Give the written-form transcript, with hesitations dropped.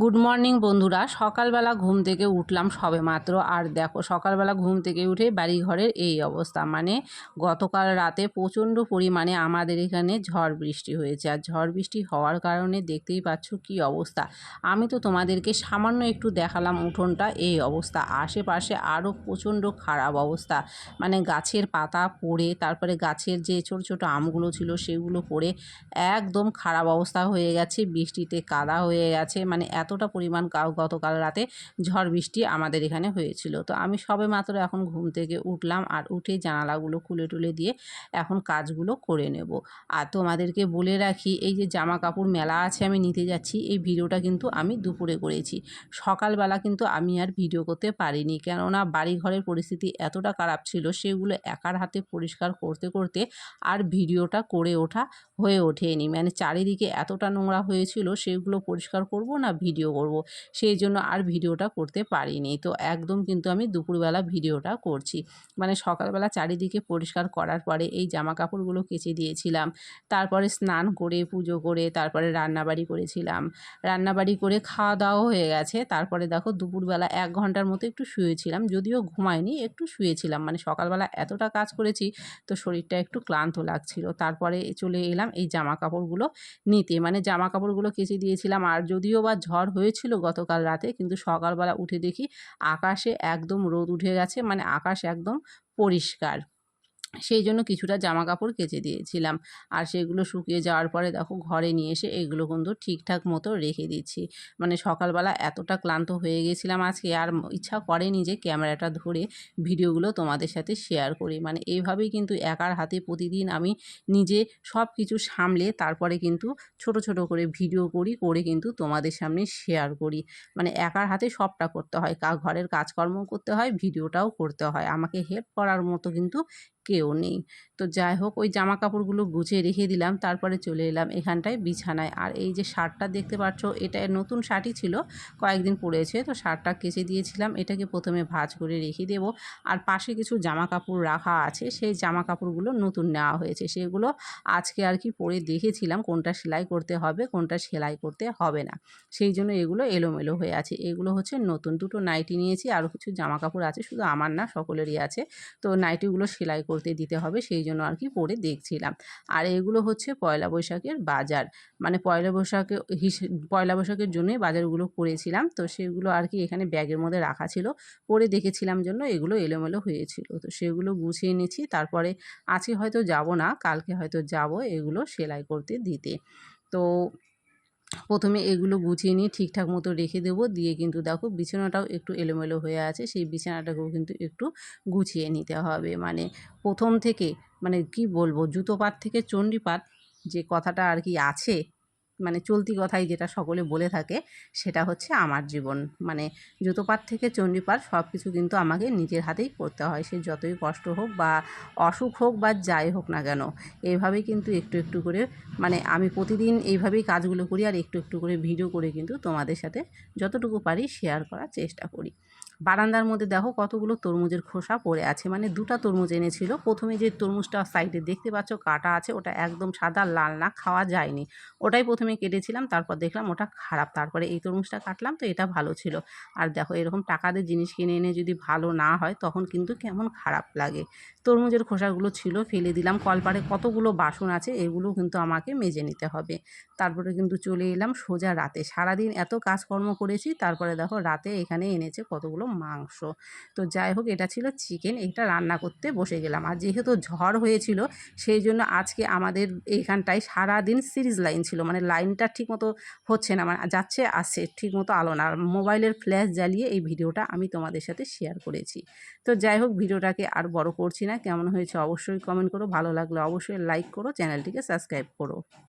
Good morning বন্ধুরা। সকালবেলা ঘুম থেকে উঠলাম সবেমাত্র, আর দেখো সকালবেলা ঘুম থেকে উঠে বাড়িঘরের এই অবস্থা। মানে গতকাল রাতে প্রচণ্ড পরিমাণে আমাদের এখানে ঝড় বৃষ্টি হয়েছে, আর ঝড় বৃষ্টি হওয়ার কারণে দেখতেই পাচ্ছ কি অবস্থা। আমি তো তোমাদেরকে সামান্য একটু দেখালাম উঠোনটা, এই অবস্থা। আশেপাশে আরও প্রচণ্ড খারাপ অবস্থা, মানে গাছের পাতা পড়ে, তারপরে গাছের যে ছোট ছোট আমগুলো ছিল সেগুলো পড়ে একদম খারাপ অবস্থা হয়ে গেছে। বৃষ্টিতে কাদা হয়ে গেছে, মানে এতটা পরিমাণ গতকাল রাতে ঝড় বৃষ্টি আমাদের এখানে হয়েছিল। তো আমি সবেমাত্র এখন ঘুম থেকে উঠলাম, আর উঠেই জানালাগুলো খুলে টুলে দিয়ে এখন কাজগুলো করে নেব। আর তোমাদেরকে বলে রাখি, এই যে জামা কাপড় মেলা আছে আমি নিতে যাচ্ছি, এই ভিডিওটা কিন্তু আমি দুপুরে করেছি। সকালবেলা কিন্তু আমি আর ভিডিও করতে পারিনি, কেননা বাড়িঘরের পরিস্থিতি এতটা খারাপ ছিল, সেগুলো একার হাতে পরিষ্কার করতে করতে আর ভিডিওটা করে ওঠা হয়ে ওঠেনি। মানে চারিদিকে এতটা নোংরা হয়েছিল, সেগুলো পরিষ্কার করব না ভিডিও করব, সেই জন্য আর ভিডিওটা করতে পারিনি। তো একদম কিন্তু আমি দুপুরবেলা ভিডিওটা করছি। মানে সকালবেলা চারিদিকে পরিষ্কার করার পরে এই জামা কাপড়গুলো কেচে দিয়েছিলাম, তারপরে স্নান করে পুজো করে তারপরে রান্নাবাড়ি করেছিলাম। রান্নাবাড়ি করে খাওয়া দাওয়া হয়ে গেছে। তারপরে দেখো দুপুরবেলা 1 ঘন্টার মতো একটু শুয়েছিলাম, যদিও ঘুমাইনি, একটু শুয়েছিলাম। মানে সকালবেলা এতটা কাজ করেছি, তো শরীরটা একটু ক্লান্ত লাগছিল। তারপরে চলে এলাম এই জামা কাপড়গুলো নিতে। মানে জামা কাপড়গুলো কেচে দিয়েছিলাম, আর যদিও বা ঝড় হয়েছিল গতকাল রাতে, কিন্তু সকালবেলা উঠে দেখি আকাশে একদম রোদ উঠে গেছে, মানে আকাশ একদম পরিষ্কার। সেই জন্য কিছুটা জামা কাপড় কেচে দিয়েছিলাম, আর সেগুলো শুকিয়ে যাওয়ার পরে দেখো ঘরে নিয়ে এসে এগুলো কিন্তু ঠিকঠাক মতো রেখে দিচ্ছি। মানে সকালবেলা এতটা ক্লান্ত হয়ে গেছিলাম আজকে, আর ইচ্ছা করেনি যে ক্যামেরাটা ধরে ভিডিওগুলো তোমাদের সাথে শেয়ার করি। মানে এইভাবেই কিন্তু একার হাতে প্রতিদিন আমি নিজে সব কিছু সামলে তারপরে কিন্তু ছোট ছোট করে ভিডিও করি, করে কিন্তু তোমাদের সামনে শেয়ার করি। মানে একার হাতে সবটা করতে হয়, ঘরের কাজকর্ম করতে হয়, ভিডিওটাও করতে হয়, আমাকে হেল্প করার মতো কিন্তু কেউ নেই। তো যাই হোক, ওই জামা কাপড়গুলো গুছিয়ে রেখে দিলাম, তারপরে চলে এলাম এখানটায় বিছানায়। আর এই যে শার্টটা দেখতে পাচ্ছ, এটা নতুন শার্টই ছিল, কয়েকদিন পরেছে, তো শার্টটা কেচে দিয়েছিলাম। এটাকে প্রথমে ভাঁজ করে রেখে দেব। আর পাশে কিছু জামা কাপড় রাখা আছে, সেই জামা কাপড়গুলো নতুন নেওয়া হয়েছে, সেগুলো আজকে আর কি পরে দেখেছিলাম কোনটা সেলাই করতে হবে কোনটা সেলাই করতে হবে না, সেই জন্য এগুলো এলোমেলো হয়ে আছে। এগুলো হচ্ছে নতুন দুটো নাইটি নিয়েছি, আরও কিছু জামা কাপড় আছে, শুধু আমার না সকলেরই আছে। তো নাইটিগুলো সেলাই করতে দিতে হবে, সেই জন্য আর কি পরে দেখছিলাম। আর এগুলো হচ্ছে পয়লা বৈশাখের বাজার, মানে পয়লা বৈশাখের জন্যই বাজারগুলো করেছিলাম। তো সেগুলো আর কি এখানে ব্যাগের মধ্যে রাখা ছিল, পরে দেখেছিলাম জন্য এগুলো এলোমেলো হয়েছিল, তো সেগুলো গুছিয়ে নিয়েছি। তারপরে আজকে হয়তো যাব না, কালকে হয়তো যাব এগুলো সেলাই করতে দিতে। তো প্রথমে এগুলো গুছিয়ে নিয়ে ঠিকঠাক মতো রেখে দেবো, দিয়ে কিন্তু দেখো বিছানাটাও একটু এলোমেলো হয়ে আছে, সেই বিছানাটাকেও কিন্তু একটু গুছিয়ে নিতে হবে। মানে প্রথম থেকে, মানে কি বলবো, জুতো পাত থেকে চণ্ডী পাত যে কথাটা আর কি আছে, মানে চলতি কথাই যেটা সকলে বলে থাকে, সেটা হচ্ছে আমার জীবন। মানে জুতোপাত থেকে চণ্ডীপাত সব কিছু কিন্তু আমাকে নিজের হাতেই করতে হয়, সে যতই কষ্ট হোক বা অসুখ হোক বা যাই হোক না কেন। এইভাবেই কিন্তু একটু একটু করে, মানে আমি প্রতিদিন এইভাবেই কাজগুলো করি, আর একটু একটু করে ভিডিও করে কিন্তু তোমাদের সাথে যতটুকু পারি শেয়ার করার চেষ্টা করি। বারান্দার মধ্যে দেখো কতগুলো তরমুজের খোসা পড়ে আছে, মানে 2টা তরমুজ এনেছিল। প্রথমে যে তরমুজটা সাইডে দেখতে পাচ্ছ কাটা আছে, ওটা একদম সাদা, লাল না, খাওয়া যায়নি। ওটাই প্রথমে কেটেছিলাম, তারপর দেখলাম ওটা খারাপ, তারপরে এই তরমুজটা কাটলাম, তো এটা ভালো ছিল। আর দেখো এরকম টাকা দিয়ে জিনিস কিনে এনে যদি ভালো না হয়, তখন কিন্তু কেমন খারাপ লাগে। তরমুজের খোসাগুলো ছিল, ফেলে দিলাম। কলপাড়ে কতগুলো বাসন আছে, এগুলো কিন্তু আমাকে মেজে নিতে হবে। তারপরে কিন্তু চলে এলাম সোজা রাতে। সারাদিন এত কাজকর্ম করেছি, তারপরে দেখো রাতে এখানে এনেছে কতগুলো মাংস। তো যাই হোক, এটা ছিল চিকেন, এটা রান্না করতে বসে গেলাম। আর যেহেতু ঝড় হয়েছিল, সেই জন্য আজকে আমাদের এইখানটায় সারাদিন সিরিজ লাইন ছিল, মানে লাইনটা ঠিকমতো হচ্ছে না, মানে যাচ্ছে আসছে ঠিকমতো আলো না। আর মোবাইলের ফ্ল্যাশ জ্বালিয়ে এই ভিডিওটা আমি তোমাদের সাথে শেয়ার করেছি। তো যাই হোক, ভিডিওটাকে আর বড় করছি না। কেমন হয়েছে অবশ্যই কমেন্ট করো, ভালো লাগলে অবশ্যই লাইক করো, চ্যানেলটিকে সাবস্ক্রাইব করো।